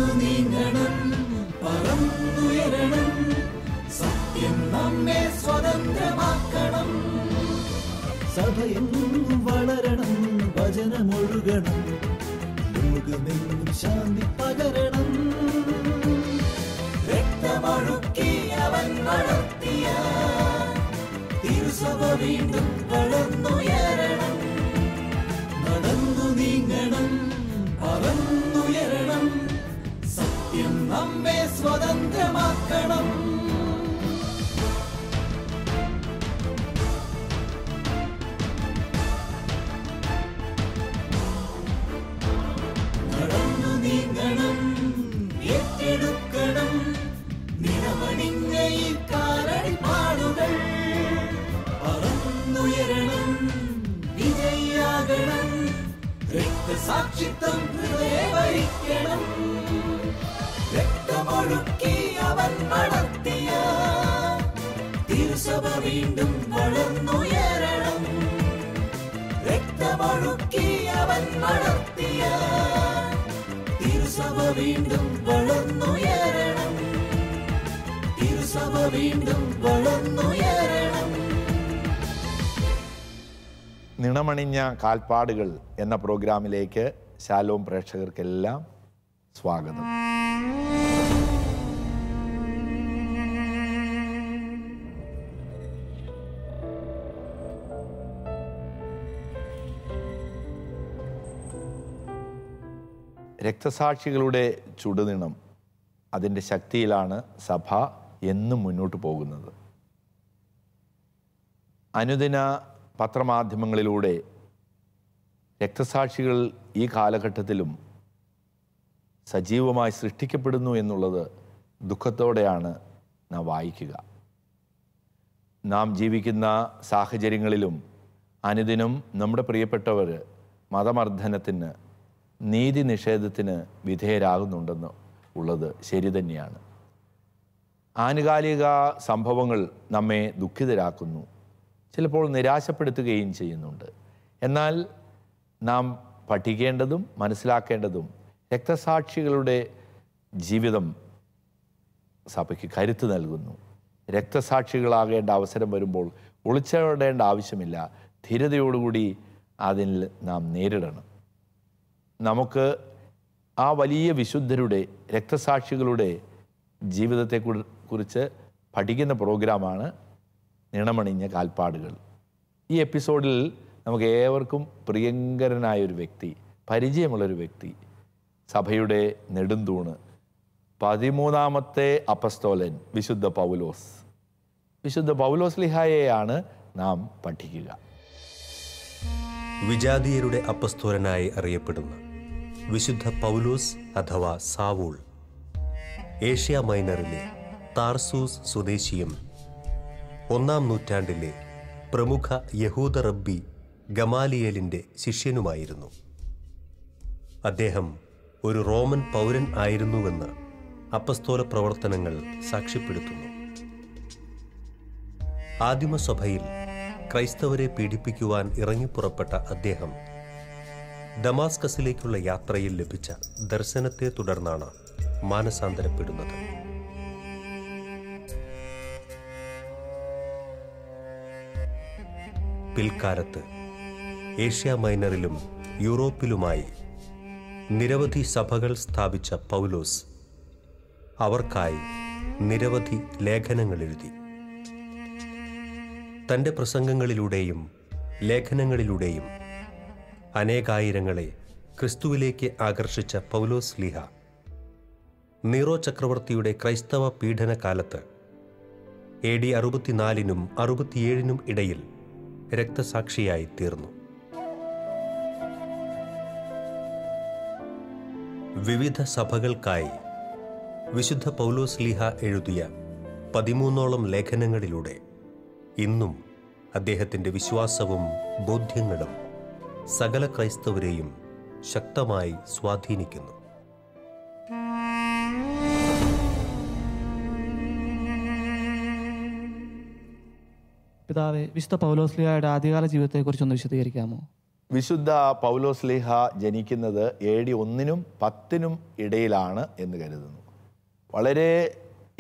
നടന്നു നീങ്ങണം, പറന്നുയരണം, സത്യം നമ്മെ സ്വതന്ത്രമാക്കണം. സഭയെന്നും വളരണം, വചനമൊഴുകണം, ലോകമെന്നും ശാന്തി പകരണം. രക്തമൊഴുക്കി അവൻ വളർത്തിയ തിരുസഭ വീണ്ടും വളർന്നുയരണം. നടന്നു നീങ്ങണം, പറന്നുയരണം, സത്യം നമ്മെ സ്വതന്ത്രമാക്കണം. നടന്നു നീങ്ങണം, ഏറ്റെടുക്കണം നിറമണിഞ്ഞ ഈ കാലടിപ്പാടുകൾ. പറന്നുയരണം, വിജയിയാകണം, രക്തസാക്ഷിത്വം ഹൃദയവരിക്കണം. രക്തമൊഴുക്കി അവൻ വളർത്തിയ തിരുസഭ വീണ്ടും വളർന്നുയരണം. രക്തമൊഴുക്കി അവൻ വളർത്തിയ തിരുസഭ വീണ്ടും വളർന്നുയരണം. തിരുസഭ വീണ്ടും വളർന്നുയരണം. നിണമണിഞ്ഞ കാൽപ്പാടുകൾ എന്ന പ്രോഗ്രാമിലേക്ക് ശാലോം പ്രേക്ഷകർക്കെല്ലാം സ്വാഗതം. രക്തസാക്ഷികളുടെ ചുടുനിണം, അതിൻ്റെ ശക്തിയിലാണ് സഭ എന്നും മുന്നോട്ട് പോകുന്നത്. അനുദിന പത്രമാധ്യമങ്ങളിലൂടെ രക്തസാക്ഷികൾ ഈ കാലഘട്ടത്തിലും സജീവമായി സൃഷ്ടിക്കപ്പെടുന്നു എന്നുള്ളത് ദുഃഖത്തോടെയാണ് നാം വായിക്കുക. നാം ജീവിക്കുന്ന സാഹചര്യങ്ങളിലും അനുദിനം നമ്മുടെ പ്രിയപ്പെട്ടവർ മതമർദ്ദനത്തിന്, നീതി നിഷേധത്തിന് വിധേയരാകുന്നുണ്ടെന്ന് ഉള്ളത് ശരി തന്നെയാണ്. ആനുകാലിക സംഭവങ്ങൾ നമ്മെ ദുഃഖിതരാക്കുന്നു, ചിലപ്പോൾ നിരാശപ്പെടുത്തുകയും ചെയ്യുന്നുണ്ട്. എന്നാൽ നാം പഠിക്കേണ്ടതും മനസ്സിലാക്കേണ്ടതും രക്തസാക്ഷികളുടെ ജീവിതം സഭയ്ക്ക് കരുത്ത് നൽകുന്നു. രക്തസാക്ഷികളാകേണ്ട അവസരം വരുമ്പോൾ ഒളിച്ചോടേണ്ട ആവശ്യമില്ല, ധീരതയോടുകൂടി അതിൽ നാം നേരിടണം. നമുക്ക് ആ വലിയ വിശുദ്ധരുടെ, രക്തസാക്ഷികളുടെ ജീവിതത്തെ കുറിച്ച് പഠിക്കുന്ന പ്രോഗ്രാമാണ് നിണമണിഞ്ഞ കാൽപ്പാടുകൾ. ഈ എപ്പിസോഡിൽ നമുക്ക് ഏവർക്കും പ്രിയങ്കരനായൊരു വ്യക്തി, പരിചയമുള്ളൊരു വ്യക്തി, സഭയുടെ നെടുന്തൂണ്, 13ാമത്തെ അപ്പസ്തോലൻ വിശുദ്ധ പൗലോസ്. വിശുദ്ധ പൗലോസ് ലീഹായെയാണ് നാം പഠിക്കുക. വിജാതീയരുടെ അപ്പസ്തോലനായി അറിയപ്പെടുന്ന വിശുദ്ധ പൗലോസ് അഥവാ സാവൂൾ, ഏഷ്യ മൈനറിലെ താർസൂസ് സ്വദേശിയും 1-ാം നൂറ്റാണ്ടിലെ പ്രമുഖ യഹൂദ റബ്ബി ഗമാലിയേലിൻ്റെ ശിഷ്യനുമായിരുന്നു. അദ്ദേഹം ഒരു റോമൻ പൗരൻ ആയിരുന്നുവെന്ന് അപ്പസ്തോല പ്രവർത്തനങ്ങൾ സാക്ഷ്യപ്പെടുത്തുന്നു. ആദിമസഭയിൽ ക്രൈസ്തവരെ പീഡിപ്പിക്കുവാൻ ഇറങ്ങിപ്പുറപ്പെട്ട അദ്ദേഹം ദമാസ്കസിലേക്കുള്ള യാത്രയിൽ ലഭിച്ച ദർശനത്തെ തുടർന്നാണ് മാനസാന്തരപ്പെടുന്നത്. പിൽക്കാലത്ത് ഏഷ്യ മൈനറിലും യൂറോപ്പിലുമായി നിരവധി സഭകൾ സ്ഥാപിച്ച പൗലോസ് അവർക്കായി നിരവധി ലേഖനങ്ങൾ എഴുതി. തൻ്റെ പ്രസംഗങ്ങളിലൂടെയും ലേഖനങ്ങളിലൂടെയും അനേകായിരങ്ങളെ ക്രിസ്തുവിലേക്ക് ആകർഷിച്ച പൗലോസ് ലീഹ നീറോ ചക്രവർത്തിയുടെ ക്രൈസ്തവ പീഡനകാലത്ത് AD 64-നും 67-നും ഇടയിൽ രക്തസാക്ഷിയായി തീർന്നു. വിവിധ സഭകൾക്കായി വിശുദ്ധ പൗലോസ് ലീഹ എഴുതിയ 13ഓളം ലേഖനങ്ങളിലൂടെ ഇന്നും അദ്ദേഹത്തിൻ്റെ വിശ്വാസവും ബോധ്യങ്ങളും സകല ക്രൈസ്തവരെയും ശക്തമായി സ്വാധീനിക്കുന്നു. പിതാവേ, വിശുദ്ധ പൗലോസ് ലീഹായുടെ ആദ്യകാല ജീവിതത്തെക്കുറിച്ചൊന്ന് വിശദീകരിക്കാമോ? വിശുദ്ധ പൗലോസ്ലീഹ ജനിക്കുന്നത് AD 1-നും 10-നും ഇടയിലാണ് എന്ന് കരുതുന്നു. വളരെ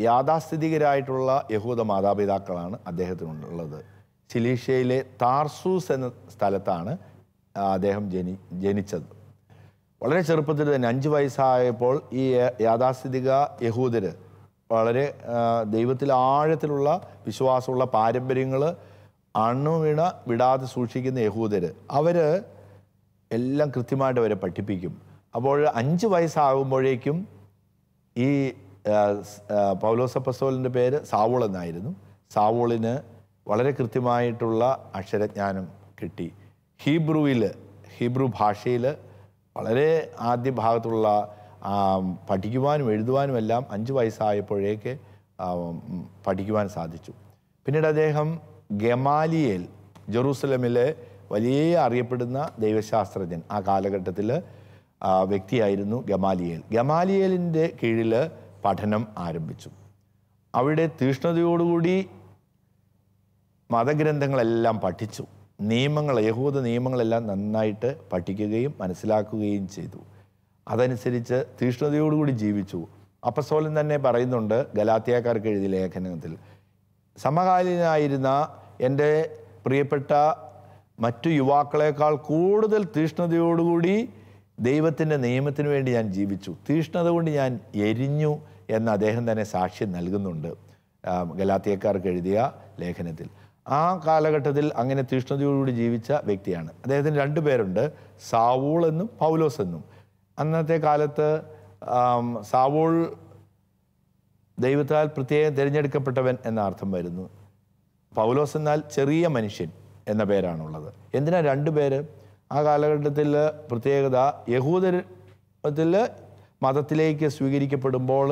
യാഥാസ്ഥിതികരായിട്ടുള്ള യഹൂദ മാതാപിതാക്കളാണ് അദ്ദേഹത്തിനുള്ളത്. സിലീഷ്യയിലെ താർസൂസ് എന്ന സ്ഥലത്താണ് അദ്ദേഹം ജനിച്ചത്. വളരെ ചെറുപ്പത്തിൽ തന്നെ 5 വയസ്സായപ്പോൾ ഈ യാഥാസ്ഥിതിക യഹൂദർ, വളരെ ദൈവത്തിൽ ആഴത്തിലുള്ള വിശ്വാസമുള്ള പാരമ്പര്യങ്ങൾ അണുവിണ വിടാതെ സൂക്ഷിക്കുന്ന യഹൂദർ, അവർ എല്ലാം കൃത്യമായിട്ട് അവരെ പഠിപ്പിക്കും. അപ്പോൾ 5 വയസ്സാകുമ്പോഴേക്കും ഈ പൗലോസ് അപ്പോസ്തലൻ്റെ പേര് സാവൂൾ എന്നായിരുന്നു. സാവൂളിന് വളരെ കൃത്യമായിട്ടുള്ള അക്ഷരജ്ഞാനം കിട്ടി. ഹീബ്രു ഭാഷയിൽ വളരെ ആദ്യ ഭാഗത്തുള്ള പഠിക്കുവാനും എഴുതുവാനും എല്ലാം 5 വയസ്സായപ്പോഴേക്ക് പഠിക്കുവാൻ സാധിച്ചു. പിന്നീട് അദ്ദേഹം ഗമാലിയേൽ, ജെറൂസലമിലെ വലിയ അറിയപ്പെടുന്ന ദൈവശാസ്ത്രജ്ഞൻ, ആ കാലഘട്ടത്തിൽ വ്യക്തിയായിരുന്നു ഗമാലിയേലിൻ്റെ കീഴിൽ പഠനം ആരംഭിച്ചു. അവിടെ തീഷ്ണതയോടുകൂടി മതഗ്രന്ഥങ്ങളെല്ലാം പഠിച്ചു. യഹൂദ നിയമങ്ങളെല്ലാം നന്നായിട്ട് പഠിക്കുകയും മനസ്സിലാക്കുകയും ചെയ്തു. അതനുസരിച്ച് തീഷ്ണതയോടുകൂടി ജീവിച്ചു. അപ്പസ്തോലൻ തന്നെ പറയുന്നുണ്ട് ഗലാത്യക്കാർക്ക് എഴുതിയ ലേഖനത്തിൽ, സമകാലീനായിരുന്ന എൻ്റെ പ്രിയപ്പെട്ട മറ്റു യുവാക്കളെക്കാൾ കൂടുതൽ തീഷ്ണതയോടുകൂടി ദൈവത്തിൻ്റെ നിയമത്തിന് വേണ്ടി ഞാൻ ജീവിച്ചു, തീഷ്ണത കൊണ്ട് ഞാൻ എരിഞ്ഞു എന്ന് അദ്ദേഹം തന്നെ സാക്ഷ്യം നൽകുന്നുണ്ട് ഗലാത്യക്കാർക്ക് എഴുതിയ ലേഖനത്തിൽ. ആ കാലഘട്ടത്തിൽ അങ്ങനെ തീഷ്ണതയോടുകൂടി ജീവിച്ച വ്യക്തിയാണ്. അദ്ദേഹത്തിന് 2 പേരുണ്ട്, സാവൂൾ എന്നും പൗലോസ് എന്നും. അന്നത്തെ കാലത്ത് സാവൂൾ ദൈവത്താൽ പ്രത്യേകം തിരഞ്ഞെടുക്കപ്പെട്ടവൻ എന്ന അർത്ഥം വരുന്നു. പൗലോസ് എന്നാൽ ചെറിയ മനുഷ്യൻ എന്ന പേരാണുള്ളത്. എന്തിനാ 2 പേര്? ആ കാലഘട്ടത്തിൽ പ്രത്യേകത, യഹൂദത്തിൽ മതത്തിലേക്ക് സ്വീകരിക്കപ്പെടുമ്പോൾ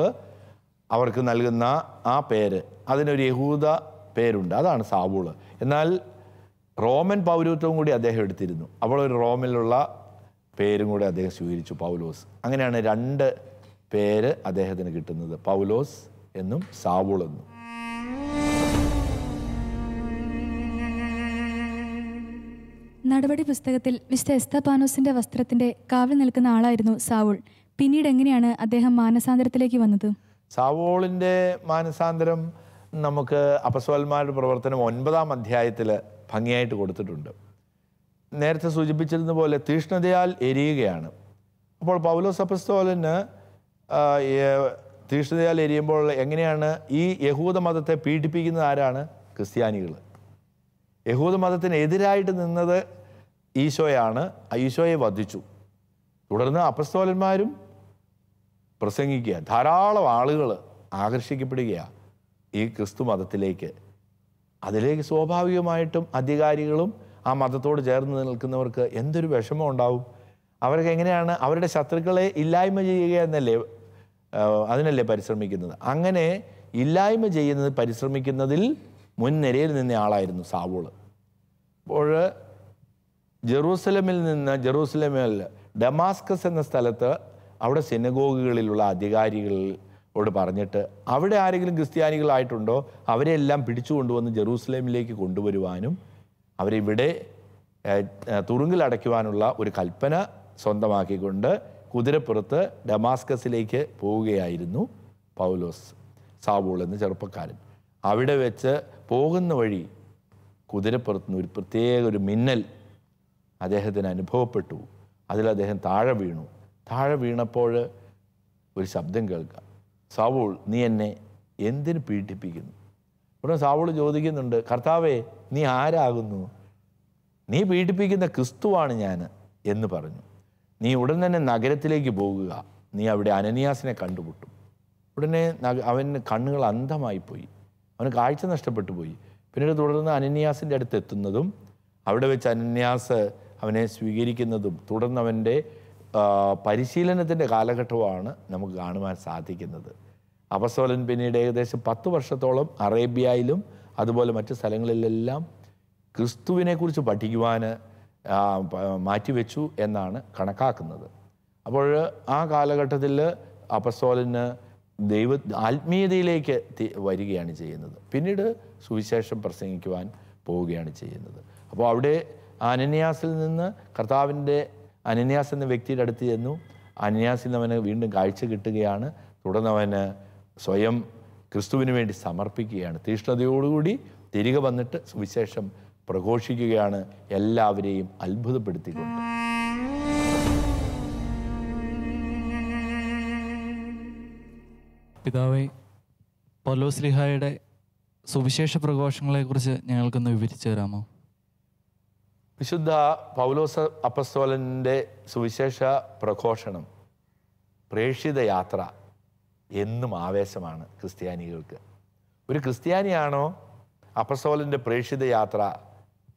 അവർക്ക് നൽകുന്ന ആ പേര്, അതിനൊരു യഹൂദ പേരുണ്ട്, അതാണ് സാവൂള്. എന്നാൽ റോമൻ പൗരത്വം കൂടി അദ്ദേഹം എടുത്തിരുന്നു. അപ്പോൾ ഒരു റോമിലുള്ള പേരും കൂടി അദ്ദേഹം സ്വീകരിച്ചു, പൗലോസ്. അങ്ങനെയാണ് 2 പേര് അദ്ദേഹത്തിന് കിട്ടുന്നത്, പൗലോസ് എന്നും സാവൂൾ എന്നും. നടപടി പുസ്തകത്തിൽ വിശുദ്ധ എസ്തപാനോസിന്റെ വസ്ത്രത്തിന്റെ കാവൽ നിൽക്കുന്ന ആളായിരുന്നു സാവൂൾ. പിന്നീട് എങ്ങനെയാണ് അദ്ദേഹം മാനസാന്തരത്തിലേക്ക് വന്നത്? സാവൂളിൻ്റെ മാനസാന്തരം നമുക്ക് അപ്പസ്തോലന്മാരുടെ പ്രവർത്തനം 9-ാം അധ്യായത്തിൽ ഭംഗിയായിട്ട് കൊടുത്തിട്ടുണ്ട്. നേരത്തെ സൂചിപ്പിച്ചിരുന്ന പോലെ തീഷ്ണതയാൽ എരിയുകയാണ്. അപ്പോൾ പൗലോസ് അപ്പസ്തോലന് തീഷ്ണതയാൽ എരിയുമ്പോൾ എങ്ങനെയാണ് ഈ യഹൂദ മതത്തെ പീഡിപ്പിക്കുന്നത്? ആരാണ്? ക്രിസ്ത്യാനികൾ. യഹൂദ മതത്തിന് എതിരായിട്ട് നിന്നത് ഈശോയാണ്. ഈശോയെ വധിച്ചു. തുടർന്ന് അപ്പസ്തോലന്മാരും പ്രസംഗിക്കുക, ധാരാളം ആളുകൾ ആകർഷിക്കപ്പെടുകയാണ് ഈ ക്രിസ്തു മതത്തിലേക്ക്. അതിലേക്ക് സ്വാഭാവികമായിട്ടും അധികാരികളും ആ മതത്തോട് ചേർന്ന് നിൽക്കുന്നവർക്ക് എന്തൊരു വിഷമം ഉണ്ടാവും. അവർക്ക് എങ്ങനെയാണ് അവരുടെ ശത്രുക്കളെ ഇല്ലായ്മ ചെയ്യുക എന്നല്ലേ, അതിനല്ലേ പരിശ്രമിക്കുന്നത്. അങ്ങനെ ഇല്ലായ്മ ചെയ്യുന്നത്, പരിശ്രമിക്കുന്നതിൽ മുൻനിരയിൽ നിന്ന ആളായിരുന്നു സാവൂള്. അപ്പോൾ ജെറൂസലമിൽ ഡമാസ്കസ് എന്ന സ്ഥലത്ത് അവിടെ സിനഗോഗുകളിലുള്ള അധികാരികളോട് പറഞ്ഞിട്ട് അവിടെ ആരെങ്കിലും ക്രിസ്ത്യാനികളായിട്ടുണ്ടോ അവരെല്ലാം പിടിച്ചു കൊണ്ടുവന്ന് ജെറൂസലേമിലേക്ക് കൊണ്ടുവരുവാനും അവരെ ഇവിടെ തുറുങ്കിലടയ്ക്കുവാനുള്ള ഒരു കൽപ്പന സ്വന്തമാക്കിക്കൊണ്ട് കുതിരപ്പുറത്ത് ഡമാസ്കസിലേക്ക് പോവുകയായിരുന്നു സാവൂൾ എന്ന ചെറുപ്പക്കാരൻ. അവിടെ വെച്ച് പോകുന്ന വഴി കുതിരപ്പുറത്തുനിന്ന് ഒരു പ്രത്യേക ഒരു മിന്നൽ അദ്ദേഹത്തിന് അനുഭവപ്പെട്ടു. അതിൽ അദ്ദേഹം താഴെ വീണു. താഴെ വീണപ്പോൾ ഒരു ശബ്ദം കേൾക്കാം, സാവൂൾ, നീ എന്നെ എന്തിന് പീഡിപ്പിക്കുന്നു? ഉടനെ സാവൂൾ ചോദിക്കുന്നുണ്ട്, കർത്താവേ, നീ ആരാകുന്നു? നീ പീഡിപ്പിക്കുന്ന ക്രിസ്തുവാണ് ഞാൻ എന്ന് പറഞ്ഞു. നീ ഉടൻ തന്നെ നഗരത്തിലേക്ക് പോകുക, നീ അവിടെ അനനിയാസിനെ കണ്ടുമുട്ടും. ഉടനെ അവന് കണ്ണുകൾ അന്ധമായിപ്പോയി, അവന് കാഴ്ച നഷ്ടപ്പെട്ടു പോയി. പിന്നീട് തുടർന്ന് അനനിയാസിൻ്റെ അടുത്ത് എത്തുന്നതും അവിടെ വെച്ച് അനന്യാസ് അവനെ സ്വീകരിക്കുന്നതും തുടർന്ന് അവൻ്റെ പരിശീലനത്തിൻ്റെ കാലഘട്ടമാണ് നമുക്ക് കാണുവാൻ സാധിക്കുന്നത്. അപ്പസ്തോലൻ പിന്നീട് ഏകദേശം 10 വർഷത്തോളം അറേബ്യയിലും അതുപോലെ മറ്റ് സ്ഥലങ്ങളിലെല്ലാം ക്രിസ്തുവിനെക്കുറിച്ച് പഠിക്കുവാൻ മാറ്റിവെച്ചു എന്നാണ് കണക്കാക്കുന്നത്. അപ്പോൾ ആ കാലഘട്ടത്തിൽ അപ്പസ്തോലന് ആത്മീയതയിലേക്ക് വരികയാണ് ചെയ്യുന്നത്. പിന്നീട് സുവിശേഷം പ്രസംഗിക്കുവാൻ പോവുകയാണ് ചെയ്യുന്നത്. അപ്പോൾ അവിടെ ആ അനന്യാസിൽ നിന്ന് കർത്താവിൻ്റെ അനന്യാസ് എന്ന വ്യക്തിയുടെ അടുത്ത് ചെന്നു. അനന്യാസിൽ നിന്ന് അവന് വീണ്ടും കാഴ്ച കിട്ടുകയാണ്. തുടർന്ന് അവന് സ്വയം ക്രിസ്തുവിന് വേണ്ടി സമർപ്പിക്കുകയാണ്. തീഷ്ണതയോടുകൂടി തിരികെ വന്നിട്ട് സുവിശേഷം പ്രഘോഷിക്കുകയാണ്, എല്ലാവരെയും അത്ഭുതപ്പെടുത്തിക്കൊണ്ട്. പിതാവേ, പൗലോസ്ലീഹായുടെ സുവിശേഷ പ്രഘോഷങ്ങളെക്കുറിച്ച് ഞങ്ങൾക്കൊന്ന് വിവരിച്ചു തരാമോ? വിശുദ്ധ പൗലോസ് അപ്പസ്തോലൻ്റെ സുവിശേഷ പ്രഘോഷണം, പ്രേക്ഷിത യാത്ര എന്നും ആവേശമാണ് ക്രിസ്ത്യാനികൾക്ക്. ഒരു ക്രിസ്ത്യാനിയാണോ അപ്പസ്തോലൻ്റെ പ്രേക്ഷിത യാത്ര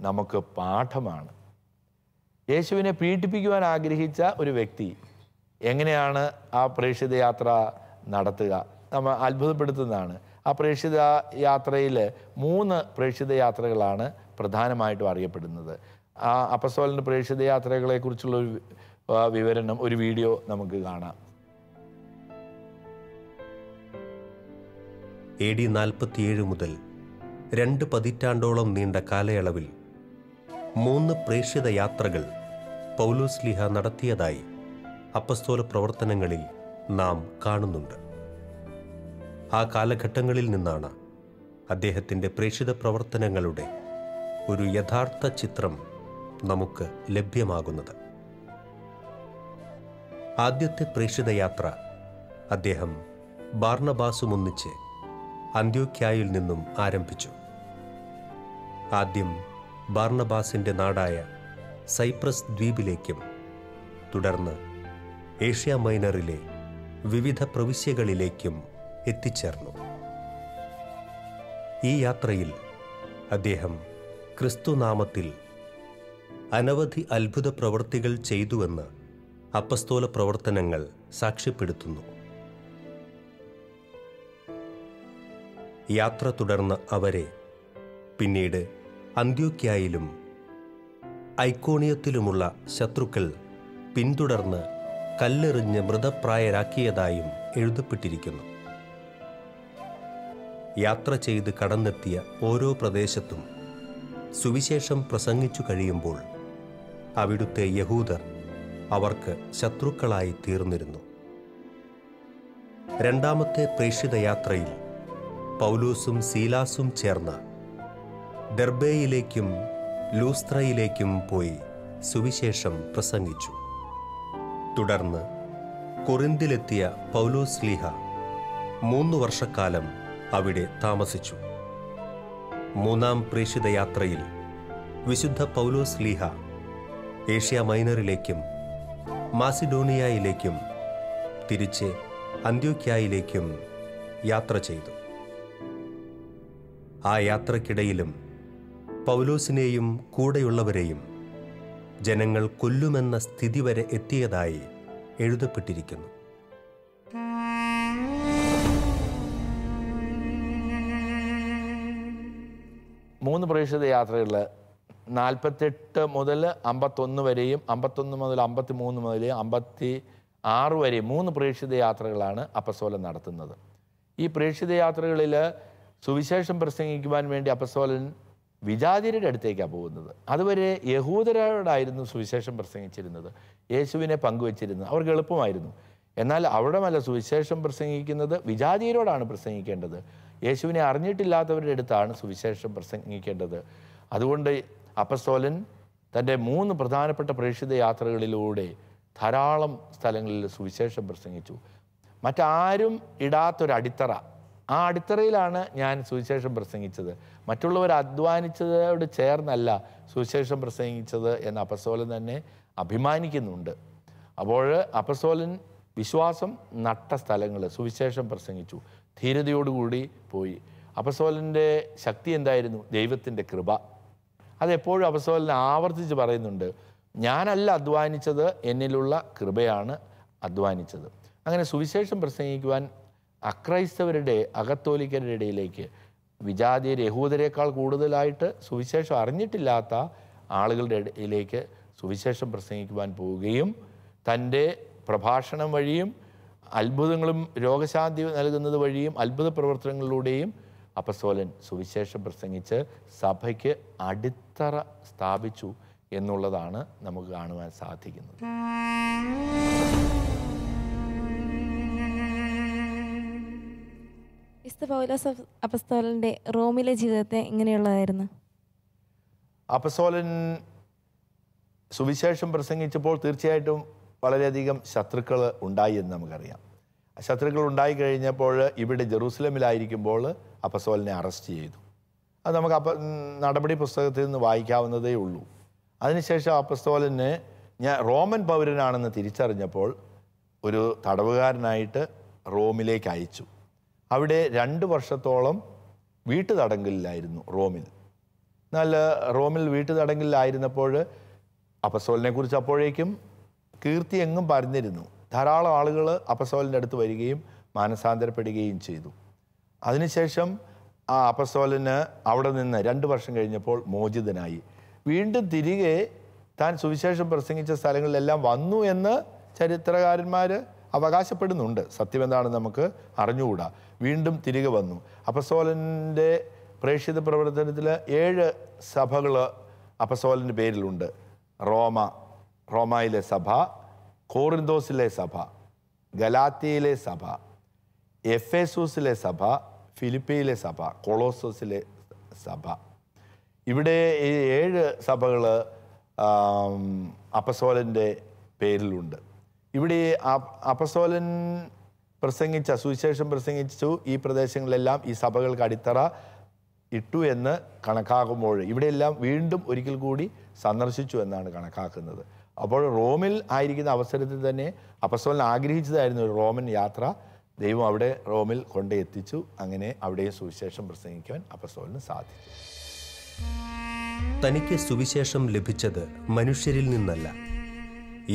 നമുക്ക് പാഠമാണ്. യേശുവിനെ പീഡിപ്പിക്കുവാൻ ആഗ്രഹിച്ച ഒരു വ്യക്തി എങ്ങനെയാണ് ആ പ്രേക്ഷിത യാത്ര നടത്തുക? നമ്മൾ അത്ഭുതപ്പെടുത്തുന്നതാണ്. ആ പ്രേക്ഷിത യാത്രയിൽ 3 പ്രേക്ഷിത യാത്രകളാണ് പ്രധാനമായിട്ടും അറിയപ്പെടുന്നത്. ആ അപ്പസ്തോലൻ്റെ പ്രേക്ഷിത യാത്രകളെക്കുറിച്ചുള്ള ഒരു വിവരണം, ഒരു വീഡിയോ നമുക്ക് കാണാം. AD 47 മുതൽ 2 പതിറ്റാണ്ടോളം നീണ്ട കാലയളവിൽ 3 പ്രേക്ഷിത യാത്രകൾ പൗലോസ്ലീഹ നടത്തിയതായി അപ്പസ്തോല പ്രവർത്തനങ്ങളിൽ നാം കാണുന്നുണ്ട്. ആ കാലഘട്ടങ്ങളിൽ നിന്നാണ് അദ്ദേഹത്തിൻ്റെ പ്രേക്ഷിത പ്രവർത്തനങ്ങളുടെ ഒരു യഥാർത്ഥ ചിത്രം നമുക്ക് ലഭ്യമാകുന്നത്. ആദ്യത്തെ പ്രേക്ഷിത യാത്ര അദ്ദേഹം ബാർണബാസുമൊന്നിച്ച് അന്ത്യോക്യായിൽ നിന്നും ആരംഭിച്ചു. ആദ്യം ബാർണബാസിൻ്റെ നാടായ സൈപ്രസ് ദ്വീപിലേക്കും തുടർന്ന് ഏഷ്യ മൈനറിലെ വിവിധ പ്രവിശ്യകളിലേക്കും എത്തിച്ചേർന്നു. ഈ യാത്രയിൽ അദ്ദേഹം ക്രിസ്തുനാമത്തിൽ അനവധി അത്ഭുത പ്രവൃത്തികൾ ചെയ്തുവെന്ന് അപ്പസ്തോല പ്രവർത്തനങ്ങൾ സാക്ഷ്യപ്പെടുത്തുന്നു. യാത്ര തുടർന്ന് അവരെ പിന്നീട് അന്ത്യോക്യായിലും ഐക്കോണിയത്തിലുമുള്ള ശത്രുക്കൾ പിന്തുടർന്ന് കല്ലെറിഞ്ഞ് മൃതപ്രായരാക്കിയതായും എഴുതപ്പെട്ടിരിക്കുന്നു. യാത്ര ചെയ്ത് കടന്നെത്തിയ ഓരോ പ്രദേശത്തും സുവിശേഷം പ്രസംഗിച്ചു കഴിയുമ്പോൾ അവിടുത്തെ യഹൂദർ അവർക്ക് ശത്രുക്കളായി തീർന്നിരുന്നു. രണ്ടാമത്തെ പ്രേക്ഷിത യാത്രയിൽ പൗലോസും സീലാസും ചേർന്ന് ദെർബേയിലേക്കും ലൂസ്ത്രയിലേക്കും പോയി സുവിശേഷം പ്രസംഗിച്ചു. തുടർന്ന് കൊറിന്തിലെത്തിയ പൗലോസ്ലീഹ 3 വർഷക്കാലം അവിടെ താമസിച്ചു. മൂന്നാം പ്രേക്ഷിത യാത്രയിൽ വിശുദ്ധ പൗലോസ്ലീഹ ഏഷ്യ മൈനറിലേക്കും മാസിഡോണിയയിലേക്കും തിരിച്ച് അന്ത്യോക്യായിലേക്കും യാത്ര ചെയ്തു. ആ യാത്രക്കിടയിലും പൗലോസിനെയും കൂടെയുള്ളവരെയും ജനങ്ങൾ കൊല്ലുമെന്ന സ്ഥിതി വരെ എത്തിയതായി എഴുതപ്പെട്ടിരിക്കുന്നു. മൂന്ന് പ്രേക്ഷിത യാത്രകളിൽ 48 മുതൽ 51 വരെയും 51 മുതൽ 53 മുതൽ 56 വരെയും 3 പ്രേക്ഷിത യാത്രകളാണ് അപ്പസ്തോലൻ നടത്തുന്നത്. ഈ പ്രേക്ഷിത യാത്രകളിൽ സുവിശേഷം പ്രസംഗിക്കുവാൻ വേണ്ടി അപ്പസ്തോലൻ വിജാതിയരുടെ അടുത്തേക്കാണ് പോകുന്നത്. അതുവരെ യഹൂദരോടായിരുന്നു സുവിശേഷം പ്രസംഗിച്ചിരുന്നത്, യേശുവിനെ പങ്കുവച്ചിരുന്നത്, അവർക്ക് എളുപ്പമായിരുന്നു. എന്നാൽ അവിടെമല്ല സുവിശേഷം പ്രസംഗിക്കുന്നത്, വിജാതിയരോടാണ് പ്രസംഗിക്കേണ്ടത്. യേശുവിനെ അറിഞ്ഞിട്ടില്ലാത്തവരുടെ അടുത്താണ് സുവിശേഷം പ്രസംഗിക്കേണ്ടത്. അതുകൊണ്ട് അപ്പസ്തോലൻ തൻ്റെ 3 പ്രധാനപ്പെട്ട പ്രേക്ഷിത യാത്രകളിലൂടെ ധാരാളം സ്ഥലങ്ങളിൽ സുവിശേഷം പ്രസംഗിച്ചു. മറ്റാരും ഇടാത്തൊരടിത്തറ, ആ അടിത്തറയിലാണ് ഞാൻ സുവിശേഷം പ്രസംഗിച്ചത്. മറ്റുള്ളവർ അധ്വാനിച്ചതോട് ചേർന്നല്ല സുവിശേഷം പ്രസംഗിച്ചത് എന്ന് അപ്പസ്തോലൻ തന്നെ അഭിമാനിക്കുന്നുണ്ട്. അപ്പോൾ അപ്പസ്തോലൻ വിശ്വാസം നട്ട സ്ഥലങ്ങൾ സുവിശേഷം പ്രസംഗിച്ചു, ധീരതയോടുകൂടി പോയി. അപ്പസ്തോലൻ്റെ ശക്തി എന്തായിരുന്നു? ദൈവത്തിൻ്റെ കൃപ. അതെപ്പോഴും അപ്പസ്തോലൻ ആവർത്തിച്ച് പറയുന്നുണ്ട്, ഞാനല്ല അധ്വാനിച്ചത്, എന്നിലുള്ള കൃപയാണ് അധ്വാനിച്ചത്. അങ്ങനെ സുവിശേഷം പ്രസംഗിക്കുവാൻ അക്രൈസ്തവരുടെ, അകത്തോലിക്കരുടെ ഇടയിലേക്ക്, വിജാതിയർ യഹൂദരേക്കാൾ കൂടുതലായിട്ട് സുവിശേഷം അറിഞ്ഞിട്ടില്ലാത്ത ആളുകളുടെ ഇടയിലേക്ക് സുവിശേഷം പ്രസംഗിക്കുവാൻ പോവുകയും തൻ്റെ പ്രഭാഷണം വഴിയും അത്ഭുതങ്ങളും രോഗശാന്തി നൽകുന്നത് വഴിയും അത്ഭുത പ്രവർത്തനങ്ങളിലൂടെയും അപ്പസ്തോലൻ സുവിശേഷം പ്രസംഗിച്ച് സഭയ്ക്ക് അടിത്തറ സ്ഥാപിച്ചു എന്നുള്ളതാണ് നമുക്ക് കാണുവാൻ സാധിക്കുന്നത്. വിശുദ്ധ പൗലോസ് അപ്പസ്തോലന്റെ റോമിലെ ജീവിതത്തെ എങ്ങനെയുള്ളതായിരുന്നു? അപ്പസ്തോലൻ സുവിശേഷം പ്രസംഗിച്ചപ്പോൾ തീർച്ചയായിട്ടും വളരെയധികം ശത്രുക്കൾ ഉണ്ടായി എന്ന് നമുക്കറിയാം. ശത്രുക്കൾ ഉണ്ടായി കഴിഞ്ഞപ്പോൾ ഇവിടെ ജെറൂസലമിലായിരിക്കുമ്പോൾ അപ്പസ്തോലനെ അറസ്റ്റ് ചെയ്തു. അത് നമുക്ക് നടപടി പുസ്തകത്തിൽ നിന്ന് വായിക്കാവുന്നതേ ഉള്ളൂ. അതിനുശേഷം അപ്പസ്തോലന് റോമൻ പൗരനാണെന്ന് തിരിച്ചറിഞ്ഞപ്പോൾ ഒരു തടവുകാരനായിട്ട് റോമിലേക്ക് അയച്ചു. അവിടെ 2 വർഷത്തോളം വീട്ടുതടങ്കലിലായിരുന്നു റോമിൽ. എന്നാൽ റോമിൽ വീട്ടുതടങ്കലിലായിരുന്നപ്പോൾ അപ്പസ്തോലനെ കുറിച്ച് അപ്പോഴേക്കും കീർത്തി എങ്ങും പരന്നിരുന്നു. ധാരാളം ആളുകൾ അപ്പസ്തോലൻ്റെ അടുത്ത് വരികയും മാനസാന്തരപ്പെടുകയും ചെയ്തു. അതിനുശേഷം ആ അപ്പസ്തോലന് അവിടെ നിന്ന് 2 വർഷം കഴിഞ്ഞപ്പോൾ മോചിതനായി. വീണ്ടും തിരികെ താൻ സുവിശേഷം പ്രസംഗിച്ച സ്ഥലങ്ങളിലെല്ലാം വന്നു എന്ന് ചരിത്രകാരന്മാർ അവകാശപ്പെടുന്നുണ്ട്. സത്യം എന്താണെന്ന് നമുക്ക് അറിഞ്ഞുകൂടാ. വീണ്ടും തിരികെ വന്നു. അപ്പസ്തോലൻ്റെ പ്രേക്ഷിത പ്രവർത്തനത്തിൽ 7 സഭകൾ അപ്പസ്തോലൻ്റെ പേരിലുണ്ട്. റോമയിലെ സഭ, കോറിന്തോസിലെ സഭ, ഗലാത്യയിലെ സഭ, എഫേസൂസിലെ സഭ, ഫിലിപ്പിയിലെ സഭ, കൊളോസോസിലെ സഭ. ഇവിടെ ഈ 7 സഭകൾ അപ്പസ്തോലൻ്റെ പേരിലുണ്ട്. ഇവിടെ അപ്പസ്തോലൻ സുവിശേഷം പ്രസംഗിച്ചു ഈ പ്രദേശങ്ങളിലെല്ലാം ഈ സഭകൾക്ക് അടിത്തറ ഇട്ടു എന്ന് കണക്കാക്കുമ്പോൾ ഇവിടെയെല്ലാം വീണ്ടും ഒരിക്കൽ കൂടി സന്ദർശിച്ചു എന്നാണ് കണക്കാക്കുന്നത്. അപ്പോൾ റോമിൽ ആയിരിക്കുന്ന അവസരത്തിൽ തന്നെ അപ്പസ്തോലൻ ആഗ്രഹിച്ചതായിരുന്നു ഒരു റോമൻ യാത്ര. ദൈവം അവിടെ റോമിൽ കൊണ്ടെത്തിച്ചു. അങ്ങനെ അവിടെയും സുവിശേഷം പ്രസംഗിക്കുവാൻ അപ്പസ്തോലന് സാധിച്ചു. തനിക്ക് സുവിശേഷം ലഭിച്ചത് മനുഷ്യരിൽ നിന്നല്ല,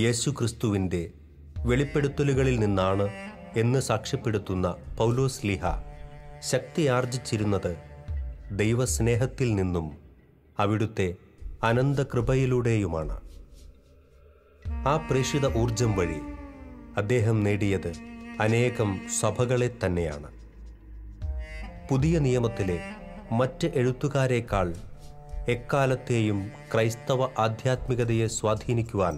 യേശു ക്രിസ്തുവിൻ്റെ വെളിപ്പെടുത്തലുകളിൽ നിന്നാണ് എന്ന് സാക്ഷ്യപ്പെടുത്തുന്ന പൗലോസ് ശ്ലീഹ ശക്തിയാർജിച്ചിരുന്നത് ദൈവസ്നേഹത്തിൽ നിന്നും അവിടുത്തെ അനന്തകൃപയിലൂടെയുമാണ്. ആ പ്രേഷിത ഊർജം വഴി അദ്ദേഹം നേടിയത് അനേകം സഭകളെ തന്നെയാണ്. പുതിയ നിയമത്തിലെ മറ്റ് എഴുത്തുകാരേക്കാൾ എക്കാലത്തെയും ക്രൈസ്തവ ആധ്യാത്മികതയെ സ്വാധീനിക്കുവാൻ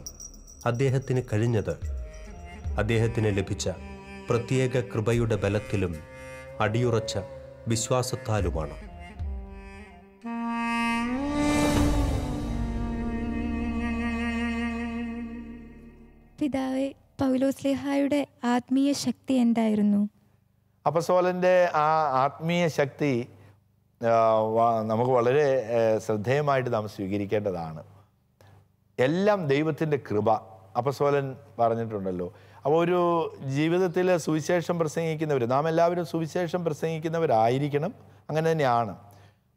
അദ്ദേഹത്തിന് കഴിഞ്ഞത് അദ്ദേഹത്തിന് ലഭിച്ച പ്രത്യേക കൃപയുടെ ബലത്തിലും അടിയുറച്ച വിശ്വാസത്താലുമാണ്. പിതാവേ, പൗലോസ് ശ്ലീഹായുടെ ആത്മീയ ശക്തി എന്തായിരുന്നു? അപ്പസ്തോലൻ്റെ ആ ആത്മീയ ശക്തി നമുക്ക് വളരെ ശ്രദ്ധേയമായിട്ട് നാം സ്വീകരിക്കേണ്ടതാണ്. എല്ലാം ദൈവത്തിൻ്റെ കൃപ. അപ്പസ്തോലൻ പറഞ്ഞിട്ടുണ്ടല്ലോ. അപ്പോൾ ഒരു ജീവിതത്തിൽ സുവിശേഷം പ്രസംഗിക്കുന്നവർ, നാം എല്ലാവരും സുവിശേഷം പ്രസംഗിക്കുന്നവരായിരിക്കണം. അങ്ങനെ തന്നെയാണ്.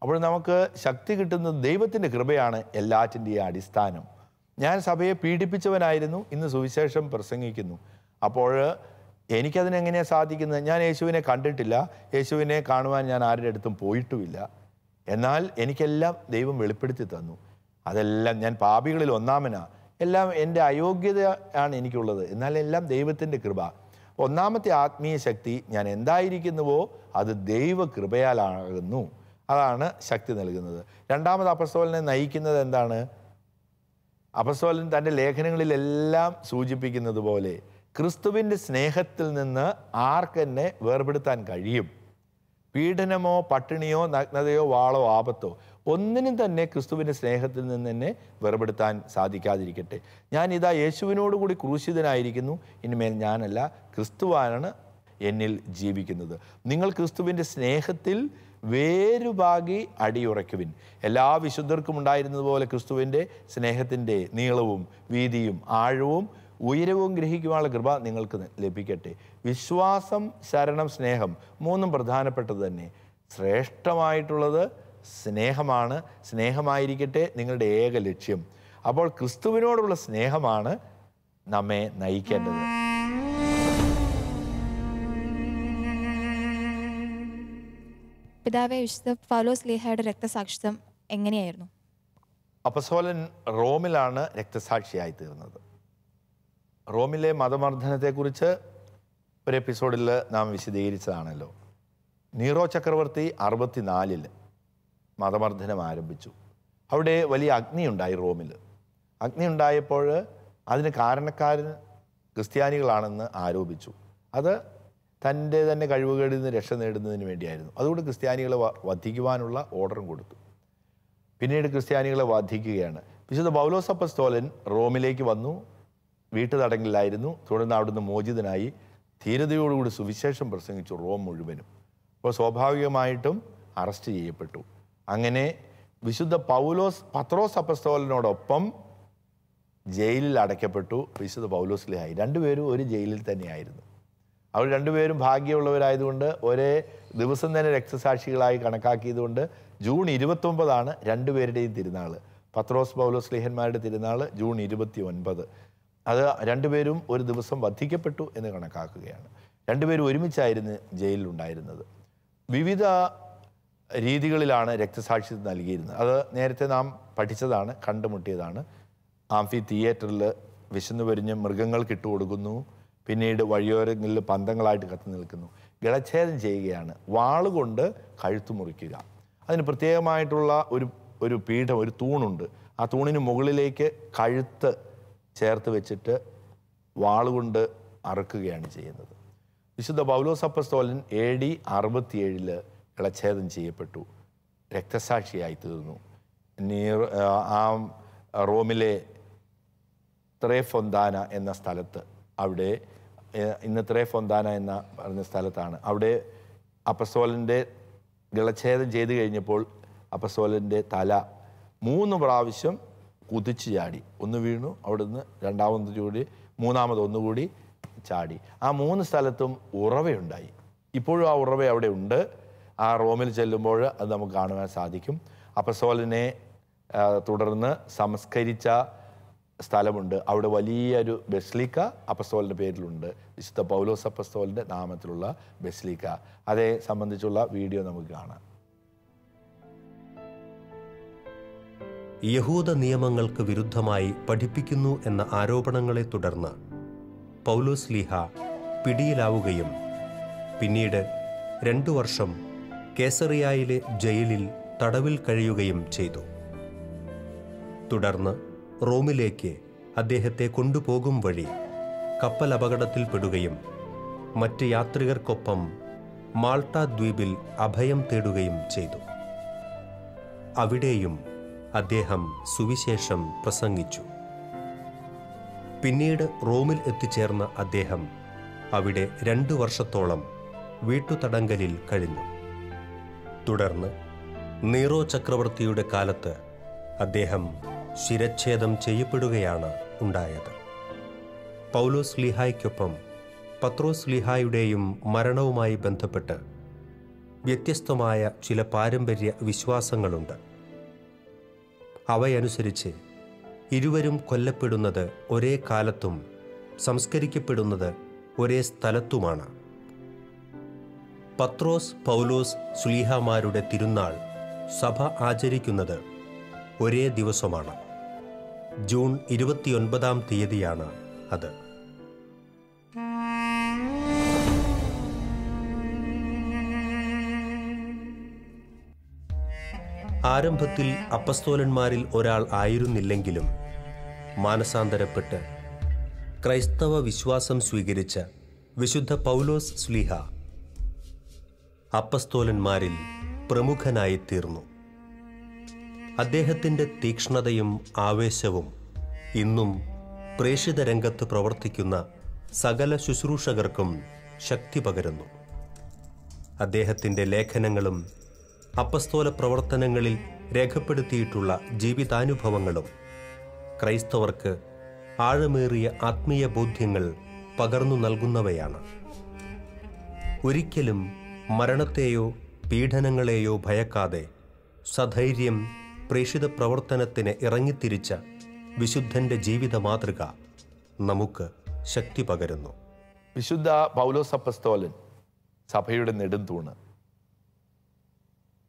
അപ്പോൾ നമുക്ക് ശക്തി കിട്ടുന്നത് ദൈവത്തിൻ്റെ കൃപയാണ് എല്ലാറ്റിൻ്റെയും അടിസ്ഥാനം. ഞാൻ സഭയെ പീഡിപ്പിച്ചവനായിരുന്നു, ഇന്ന് സുവിശേഷം പ്രസംഗിക്കുന്നു. അപ്പോൾ എനിക്കതിനെങ്ങനെയാണ് സാധിക്കുന്നത്? ഞാൻ യേശുവിനെ കണ്ടിട്ടില്ല, യേശുവിനെ കാണുവാൻ ഞാൻ ആരുടെ അടുത്തും പോയിട്ടുമില്ല. എന്നാൽ എനിക്കെല്ലാം ദൈവം വെളിപ്പെടുത്തി തന്നു. അതെല്ലാം ഞാൻ പാപികളിൽ ഒന്നാമനാ. എല്ലാം എൻ്റെ അയോഗ്യത ആണ് എനിക്കുള്ളത്. എന്നാൽ എല്ലാം ദൈവത്തിൻ്റെ കൃപ. ഒന്നാമത്തെ ആത്മീയ ശക്തി, ഞാൻ എന്തായിരിക്കുന്നുവോ അത് ദൈവ കൃപയാലാകുന്നു. അതാണ് ശക്തി നൽകുന്നത്. രണ്ടാമത് അപ്പസ്തോലനെ നയിക്കുന്നത് എന്താണ്? അപ്പസ്തോലൻ തൻ്റെ ലേഖനങ്ങളിലെല്ലാം സൂചിപ്പിക്കുന്നത് പോലെ ക്രിസ്തുവിൻ്റെ സ്നേഹത്തിൽ നിന്ന് ആർക്കെന്നെ വേർപെടുത്താൻ കഴിയും? പീഡനമോ പട്ടിണിയോ നഗ്നതയോ വാളോ ആപത്തോ ഒന്നിനും തന്നെ ക്രിസ്തുവിൻ്റെ സ്നേഹത്തിൽ നിന്ന് തന്നെ വേർപെടുത്താൻ സാധിക്കാതിരിക്കട്ടെ. ഞാനിതാ യേശുവിനോട് കൂടി ക്രൂശിതനായിരിക്കുന്നു, ഇനിമേൽ ഞാനല്ല, ക്രിസ്തുവാണ് എന്നിൽ ജീവിക്കുന്നത്. നിങ്ങൾ ക്രിസ്തുവിൻ്റെ സ്നേഹത്തിൽ വേരുപാകി അടിയുറയ്ക്കുവിൻ. എല്ലാ വിശുദ്ധർക്കും ഉണ്ടായിരുന്നതുപോലെ ക്രിസ്തുവിൻ്റെ സ്നേഹത്തിൻ്റെ നീളവും വീതിയും ആഴവും ഉയരവും ഗ്രഹിക്കുവാനുള്ള കൃപ നിങ്ങൾക്ക് ലഭിക്കട്ടെ. വിശ്വാസം, ശരണം, സ്നേഹം മൂന്നും പ്രധാനപ്പെട്ടത് തന്നെ. ശ്രേഷ്ഠമായിട്ടുള്ളത് സ്നേഹമാണ്. സ്നേഹമായിരിക്കട്ടെ നിങ്ങളുടെ ഏക ലക്ഷ്യം. അപ്പോൾ ക്രിസ്തുവിനോടുള്ള സ്നേഹമാണ് നമ്മെ നയിക്കേണ്ടത്. പിതാവേ, വിശുദ്ധ പൗലോസ് ശ്ലീഹായുടെ രക്തസാക്ഷിത്വം എങ്ങനെയായിരുന്നു? അപ്പസ്തോലൻ റോമിലാണ് രക്തസാക്ഷിയായി തീർന്നത്. റോമിലെ മതമർദ്ദനത്തെക്കുറിച്ച് ഒരു എപ്പിസോഡിൽ നാം വിശദീകരിച്ചതാണല്ലോ. നീറോ ചക്രവർത്തി 64 മതമർദ്ദനം ആരംഭിച്ചു. അവിടെ വലിയ അഗ്നിയുണ്ടായി റോമിൽ. അഗ്നി ഉണ്ടായപ്പോൾ അതിന് കാരണക്കാരൻ ക്രിസ്ത്യാനികളാണെന്ന് ആരോപിച്ചു. അത് തൻ്റെ തന്നെ കഴിവുകളിൽ നിന്ന് രക്ഷ നേടുന്നതിന് വേണ്ടിയായിരുന്നു. അതുകൊണ്ട് ക്രിസ്ത്യാനികളെ വധിക്കുവാനുള്ള ഓർഡറും കൊടുത്തു. പിന്നീട് ക്രിസ്ത്യാനികളെ വധിക്കുകയാണ്. വിശുദ്ധ പൗലോസ് അപ്പസ്തോലൻ റോമിലേക്ക് വന്നു, വീട്ടുതടങ്കലിലായിരുന്നു. തുടർന്ന് അവിടുന്ന് മോചിതനായി ധീരതയോടുകൂടി സുവിശേഷം പ്രസംഗിച്ചു റോം മുഴുവനും. അപ്പോൾ സ്വാഭാവികമായിട്ടും അറസ്റ്റ് ചെയ്യപ്പെട്ടു. അങ്ങനെ വിശുദ്ധ പത്രോസ് അപ്പസ്തോലനോടൊപ്പം ജയിലിൽ അടയ്ക്കപ്പെട്ടു വിശുദ്ധ പൗലോസ് ലീഹായി. രണ്ടുപേരും ഒരു ജയിലിൽ തന്നെയായിരുന്നു. അവർ രണ്ടുപേരും ഭാഗ്യമുള്ളവരായതുകൊണ്ട് ഒരേ ദിവസം തന്നെ രക്തസാക്ഷികളായി കണക്കാക്കിയതുകൊണ്ട് ജൂൺ 29 രണ്ടുപേരുടെയും തിരുനാൾ. പത്രോസ് പൗലോസ് ലീഹന്മാരുടെ തിരുനാൾ ജൂൺ 29. അത് രണ്ടുപേരും ഒരു ദിവസം വധിക്കപ്പെട്ടു എന്ന് കണക്കാക്കുകയാണ്. രണ്ടുപേരും ഒരുമിച്ചായിരുന്നു ജയിലിലുണ്ടായിരുന്നത്. വിവിധ രീതികളിലാണ് രക്തസാക്ഷിത്വം നൽകിയിരുന്നത്. അത് നേരത്തെ നാം പഠിച്ചതാണ്, കണ്ടുമുട്ടിയതാണ്. ആംഫി തിയേറ്ററിൽ വിശന്നു വരിഞ്ഞ് മൃഗങ്ങൾക്ക് ഇട്ടുകൊടുക്കുന്നു. പിന്നീട് വഴിയോരങ്ങളിൽ പന്തങ്ങളായിട്ട് കത്തി നിൽക്കുന്നു. ഗളച്ഛേദം ചെയ്യുകയാണ്. വാളുകൊണ്ട് കഴുത്തു മുറിക്കുക. അതിന് പ്രത്യേകമായിട്ടുള്ള ഒരു പീഠം, ഒരു തൂണുണ്ട്. ആ തൂണിന് മുകളിലേക്ക് കഴുത്ത് ചേർത്ത് വെച്ചിട്ട് വാളുകൊണ്ട് അറുക്കുകയാണ് ചെയ്യുന്നത്. വിശുദ്ധ പൗലോസ് അപ്പസ്തോലൻ AD 67 ഗളച്ഛേദം ചെയ്യപ്പെട്ടു, രക്തസാക്ഷിയായി തീർന്നു. റോമിലെ ത്രേഫൊന്താന എന്ന സ്ഥലത്ത്, അവിടെ ഇന്ന് ത്രേഫൊന്താന എന്ന പറഞ്ഞ സ്ഥലത്താണ്, അവിടെ അപ്പസ്തോലൻ്റെ ഗളച്ഛേദം ചെയ്തു കഴിഞ്ഞപ്പോൾ അപ്പസ്തോലൻ്റെ തല 3 പ്രാവശ്യം കുതിച്ചു ചാടി. ഒന്ന് വീണു, അവിടുന്ന് രണ്ടാമത് ചൂടി, മൂന്നാമത് ഒന്നുകൂടി ചാടി. ആ 3 സ്ഥലത്തും ഉറവയുണ്ടായി. ഇപ്പോഴും ആ ഉറവ അവിടെ ഉണ്ട്. ആ റോമിൽ ചെല്ലുമ്പോൾ അത് നമുക്ക് കാണുവാൻ സാധിക്കും. അപ്പസ്തോലനെ തുടർന്ന് സംസ്കരിച്ച സ്ഥലമുണ്ട്. അവിടെ വലിയൊരു ബെസ്ലിക്ക അപ്പസ്തോലിൻ്റെ പേരിലുണ്ട്. വിശുദ്ധ പൗലോസ് അപ്പസ്തോലിൻ്റെ നാമത്തിലുള്ള ബെസ്ലിക്ക. അതേ സംബന്ധിച്ചുള്ള വീഡിയോ നമുക്ക് കാണാം. യഹൂദ നിയമങ്ങൾക്ക് വിരുദ്ധമായി പഠിപ്പിക്കുന്നു എന്ന ആരോപണങ്ങളെ തുടർന്ന് പൗലോസ് ലീഹ പിടിയിലാവുകയും പിന്നീട് 2 വർഷം കേസറിയായിലെ ജയിലിൽ തടവിൽ കഴിയുകയും ചെയ്തു. തുടർന്ന് റോമിലേക്ക് അദ്ദേഹത്തെ കൊണ്ടുപോകും വഴി കപ്പൽ അപകടത്തിൽപ്പെടുകയും മറ്റ് യാത്രികർക്കൊപ്പം മാൾട്ട ദ്വീപിൽ അഭയം തേടുകയും ചെയ്തു. അവിടെയും അദ്ദേഹം സുവിശേഷം പ്രസംഗിച്ചു. പിന്നീട് റോമിൽ എത്തിച്ചേർന്ന അദ്ദേഹം അവിടെ 2 വർഷത്തോളം വീട്ടുതടങ്കലിൽ കഴിഞ്ഞു. തുടർന്ന് നീറോ ചക്രവർത്തിയുടെ കാലത്ത് അദ്ദേഹം ശിരച്ഛേദം ചെയ്യപ്പെടുകയാണ് ഉണ്ടായത്. പൗലോസ് ലീഹായ്ക്കൊപ്പം പത്രോസ് ലീഹായുടെയും മരണവുമായി ബന്ധപ്പെട്ട് വ്യത്യസ്തമായ ചില പാരമ്പര്യ വിശ്വാസങ്ങളുണ്ട്. അവയനുസരിച്ച് ഇരുവരും കൊല്ലപ്പെടുന്നത് ഒരേ കാലത്തും സംസ്കരിക്കപ്പെടുന്നത് ഒരേ സ്ഥലത്തുമാണ്. പത്രോസ് പൗലോസ് ശ്ലീഹാമാരുടെ തിരുനാൾ സഭ ആചരിക്കുന്നത് ഒരേ ദിവസമാണ്. ജൂൺ 29 തീയതിയാണ് അത്. ആരംഭത്തിൽ അപ്പസ്തോലന്മാരിൽ ഒരാൾ ആയിരുന്നില്ലെങ്കിലും മാനസാന്തരപ്പെട്ട് ക്രൈസ്തവ വിശ്വാസം സ്വീകരിച്ച വിശുദ്ധ പൗലോസ് ശ്ലീഹ അപ്പസ്തോലന്മാരിൽ പ്രമുഖനായി തീർന്നു. അദ്ദേഹത്തിൻ്റെ തീക്ഷ്ണതയും ആവേശവും ഇന്നും പ്രേഷിത രംഗത്ത് പ്രവർത്തിക്കുന്ന സകല ശുശ്രൂഷകർക്കും ശക്തി പകരുന്നു. അദ്ദേഹത്തിൻ്റെ ലേഖനങ്ങളും അപ്പസ്തോല പ്രവർത്തനങ്ങളിൽ രേഖപ്പെടുത്തിയിട്ടുള്ള ജീവിതാനുഭവങ്ങളും ക്രൈസ്തവർക്ക് ആഴമേറിയ ആത്മീയ ബോധ്യങ്ങൾ പകർന്നു നൽകുന്നവയാണ്. ഒരിക്കലും മരണത്തെയോ പീഡനങ്ങളെയോ ഭയക്കാതെ സധൈര്യം പ്രേഷിത പ്രവർത്തനത്തിന് ഇറങ്ങിത്തിരിച്ച വിശുദ്ധന്റെ ജീവിത മാതൃക നമുക്ക് ശക്തി പകരുന്നു. വിശുദ്ധ പൗലോസ് അപ്പസ്തോലൻ സഭയുടെ നെടുംതൂണ്.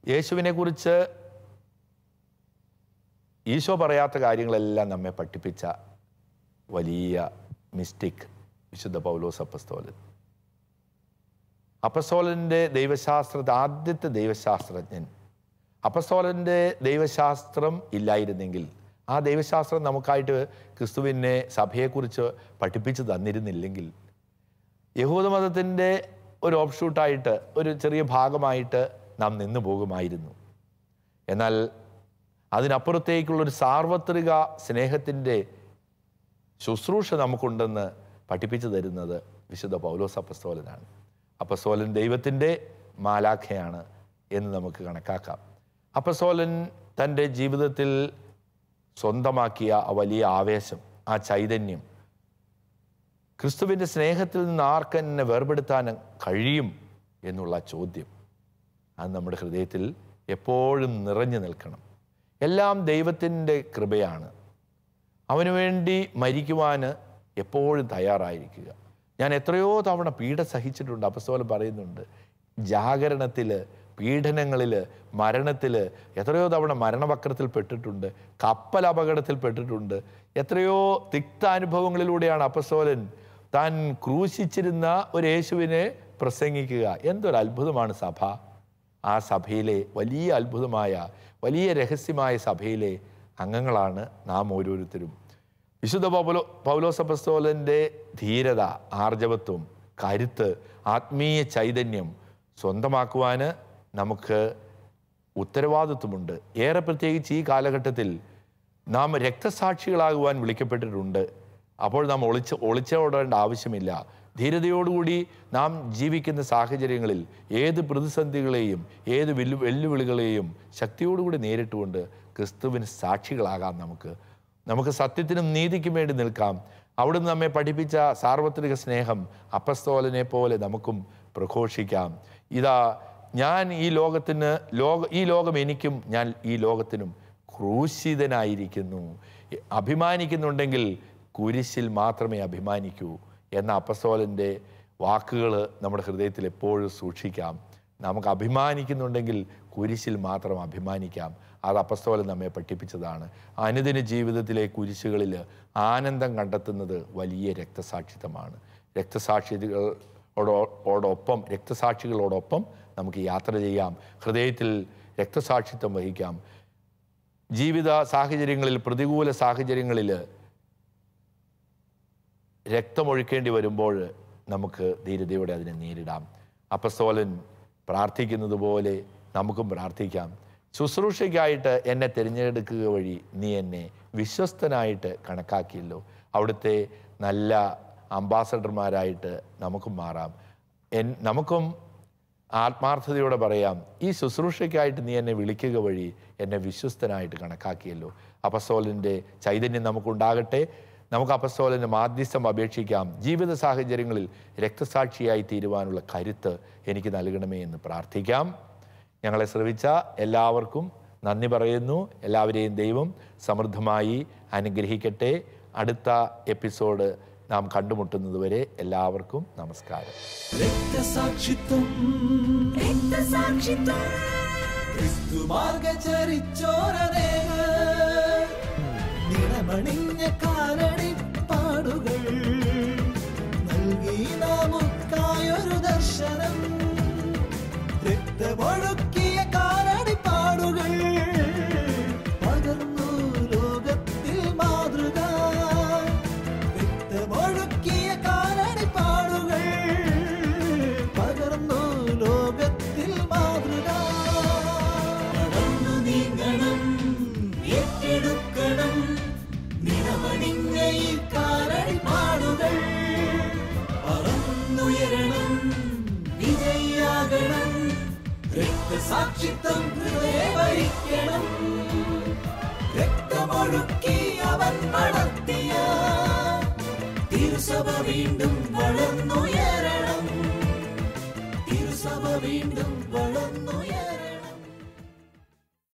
യേശുവിനെക്കുറിച്ച് ഈശോ പറയാത്ത കാര്യങ്ങളെല്ലാം നമ്മെ പഠിപ്പിച്ച വലിയ മിസ്റ്റിക് വിശുദ്ധ പൗലോസ് അപ്പസ്തോലൻ. അപ്പസ്തോലൻ്റെ ആദ്യത്തെ ദൈവശാസ്ത്രജ്ഞൻ. അപ്പസ്തോലൻ്റെ ദൈവശാസ്ത്രം ഇല്ലായിരുന്നെങ്കിൽ ആ ദൈവശാസ്ത്രം നമുക്കായിട്ട് ക്രിസ്തുവിനെ സഭയെക്കുറിച്ച് പഠിപ്പിച്ചു തന്നിരുന്നില്ലെങ്കിൽ യഹൂദമതത്തിൻ്റെ ഒരു ഓപ്ഷൂട്ടായിട്ട് ഒരു ചെറിയ ഭാഗമായിട്ട് നാം നിന്നു പോകുമായിരുന്നു. എന്നാൽ അതിനപ്പുറത്തേക്കുള്ളൊരു സാർവത്രിക സ്നേഹത്തിൻ്റെ ശുശ്രൂഷ നമുക്കുണ്ടെന്ന് പഠിപ്പിച്ചു തരുന്നത് വിശുദ്ധ പൗലോസ് അപ്പസ്തോലനാണ്. അപ്പസ്തോലൻ ദൈവത്തിൻ്റെ മാലാഖയാണ് എന്ന് നമുക്ക് കണക്കാക്കാം. അപ്പസ്തോലൻ തൻ്റെ ജീവിതത്തിൽ സ്വന്തമാക്കിയ ആ വലിയ ആവേശം, ആ ചൈതന്യം, ക്രിസ്തുവിൻ്റെ സ്നേഹത്തിൽ നിന്ന് ആർക്കെന്നെ വേർപെടുത്താൻ കഴിയും എന്നുള്ള ചോദ്യം, അത് നമ്മുടെ ഹൃദയത്തിൽ എപ്പോഴും നിറഞ്ഞു നിൽക്കണം. എല്ലാം ദൈവത്തിൻ്റെ കൃപയാണ്. അവന് വേണ്ടി മരിക്കുവാൻ എപ്പോഴും തയ്യാറായിരിക്കുക. ഞാൻ എത്രയോ തവണ പീഡ സഹിച്ചിട്ടുണ്ട്. അപ്പസ്തോലൻ പറയുന്നുണ്ട്, ജാഗരണത്തിൽ, പീഡനങ്ങളിൽ, മരണത്തിൽ എത്രയോ തവണ മരണവക്രത്തിൽ പെട്ടിട്ടുണ്ട്, കപ്പൽ അപകടത്തിൽ പെട്ടിട്ടുണ്ട്. എത്രയോ തിക്താനുഭവങ്ങളിലൂടെയാണ് അപ്പസ്തോലൻ താൻ ക്രൂശിച്ചിരുന്ന ഒരു യേശുവിനെ പ്രസംഗിക്കുക. എന്തൊരു അത്ഭുതമാണ് സഭ! ആ സഭയിലെ വലിയ അത്ഭുതമായ, വലിയ രഹസ്യമായ സഭയിലെ അംഗങ്ങളാണ് നാം ഓരോരുത്തരും. വിശുദ്ധ പൗലോസ് അപ്പസ്തോലൻ്റെ ധീരത, ആർജവത്വം, കരുത്ത്, ആത്മീയ ചൈതന്യം സ്വന്തമാക്കുവാൻ നമുക്ക് ഉത്തരവാദിത്വമുണ്ട്. ഏറെ പ്രത്യേകിച്ച് ഈ കാലഘട്ടത്തിൽ നാം രക്തസാക്ഷികളാകുവാൻ വിളിക്കപ്പെട്ടിട്ടുണ്ട്. അപ്പോൾ നാം ഒളിച്ചോടേണ്ട ആവശ്യമില്ല. ധീരതയോടുകൂടി നാം ജീവിക്കുന്ന സാഹചര്യങ്ങളിൽ ഏത് പ്രതിസന്ധികളെയും ഏത് വെല്ലുവിളികളെയും ശക്തിയോടുകൂടി നേരിട്ടുകൊണ്ട് ക്രിസ്തുവിന് സാക്ഷികളാകാം. നമുക്ക് സത്യത്തിനും നീതിക്കും വേണ്ടി നിൽക്കാം. അവിടുന്ന് നമ്മെ പഠിപ്പിച്ച സാർവത്രിക സ്നേഹം അപ്പസ്തോലനെ പോലെ നമുക്കും പ്രഘോഷിക്കാം. ഇതാ, ഞാൻ ഈ ലോകം എനിക്കും, ഞാൻ ഈ ലോകത്തിനും ക്രൂശിതനായിരിക്കുന്നു. അഭിമാനിക്കുന്നുണ്ടെങ്കിൽ കുരിശിൽ മാത്രമേ അഭിമാനിക്കൂ എന്ന അപ്പസ്തോലൻ്റെ വാക്കുകൾ നമ്മുടെ ഹൃദയത്തിൽ എപ്പോഴും സൂക്ഷിക്കാം. നമുക്ക് അഭിമാനിക്കുന്നുണ്ടെങ്കിൽ കുരിശിൽ മാത്രം അഭിമാനിക്കാം. അത് അപ്പസ്തോലൻ നമ്മെ പഠിപ്പിച്ചതാണ്. അനുദിന ജീവിതത്തിലെ കുരിശുകളിൽ ആനന്ദം കണ്ടെത്തുന്നത് വലിയ രക്തസാക്ഷിത്വമാണ്. രക്തസാക്ഷികളോടൊപ്പം നമുക്ക് യാത്ര ചെയ്യാം. ഹൃദയത്തിൽ രക്തസാക്ഷിത്വം വഹിക്കാം. ജീവിത സാഹചര്യങ്ങളിൽ, പ്രതികൂല സാഹചര്യങ്ങളിൽ രക്തമൊഴുക്കേണ്ടി വരുമ്പോൾ നമുക്ക് ധീരതയോടെ അതിനെ നേരിടാം. അപ്പസ്തോലൻ പ്രാർത്ഥിക്കുന്നത് പോലെ നമുക്കും പ്രാർത്ഥിക്കാം. ശുശ്രൂഷയ്ക്കായിട്ട് എന്നെ തിരഞ്ഞെടുക്കുക വഴി നീ എന്നെ വിശ്വസ്തനായിട്ട് കണക്കാക്കിയല്ലോ. അവിടുത്തെ നല്ല അംബാസഡർമാരായിട്ട് നമുക്കും മാറാം. നമുക്കും ആത്മാർത്ഥതയോടെ പറയാം, ഈ ശുശ്രൂഷയ്ക്കായിട്ട് നീ എന്നെ വിളിക്കുക വഴി എന്നെ വിശ്വസ്തനായിട്ട് കണക്കാക്കിയല്ലോ. അപ്പസ്തോലൻ്റെ ചൈതന്യം നമുക്കുണ്ടാകട്ടെ. നമുക്ക് അപ്പസ്തോലൻ്റെ മാധ്യസ്ഥം അപേക്ഷിക്കാം. ജീവിത സാഹചര്യങ്ങളിൽ രക്തസാക്ഷിയായി തീരുവാനുള്ള കരുത്ത് എനിക്ക് നൽകണമേ എന്ന് പ്രാർത്ഥിക്കാം. ഞങ്ങളെ ശ്രവിച്ച എല്ലാവർക്കും നന്ദി പറയുന്നു. എല്ലാവരെയും ദൈവം സമൃദ്ധമായി അനുഗ്രഹിക്കട്ടെ. അടുത്ത എപ്പിസോഡ് നാം കണ്ടുമുട്ടുന്നതുവരെ എല്ലാവർക്കും നമസ്കാരം. രക്തസാക്ഷിത്വം ക്രിസ്തുമാർഗചരിച്ചോരനേക നിറമണിഞ്ഞ കാലടിപ്പാടുകൾ നൽകി നമുക്കായൊരു ദർശനം. രക്തമൊഴുക്കിയ കാലടിപ്പാടുകൾ പകർന്നു ലോകത്തിൽ മാതൃക. രക്തമൊഴുക്കിയ കാലടിപ്പാടുകൾ പകർന്നു ലോകത്തിൽ മാതൃക. നടന്നു നീങ്ങണം, ഏറ്റെടുക്കണം നിറമണിഞ്ഞ ഈ കാലടിപ്പാടുകൾ. പറന്നുയരണം, വിജയിയാകണം, രക്തസാക്ഷിത്വം ഹൃദയവരിക്കണം. രക്തമൊഴുക്കി അവൻ നടത്തിയ തിരുസഭ വീണ്ടും വളർന്നുയരണം. തിരുസഭ വീണ്ടും വളർന്നുയരണം.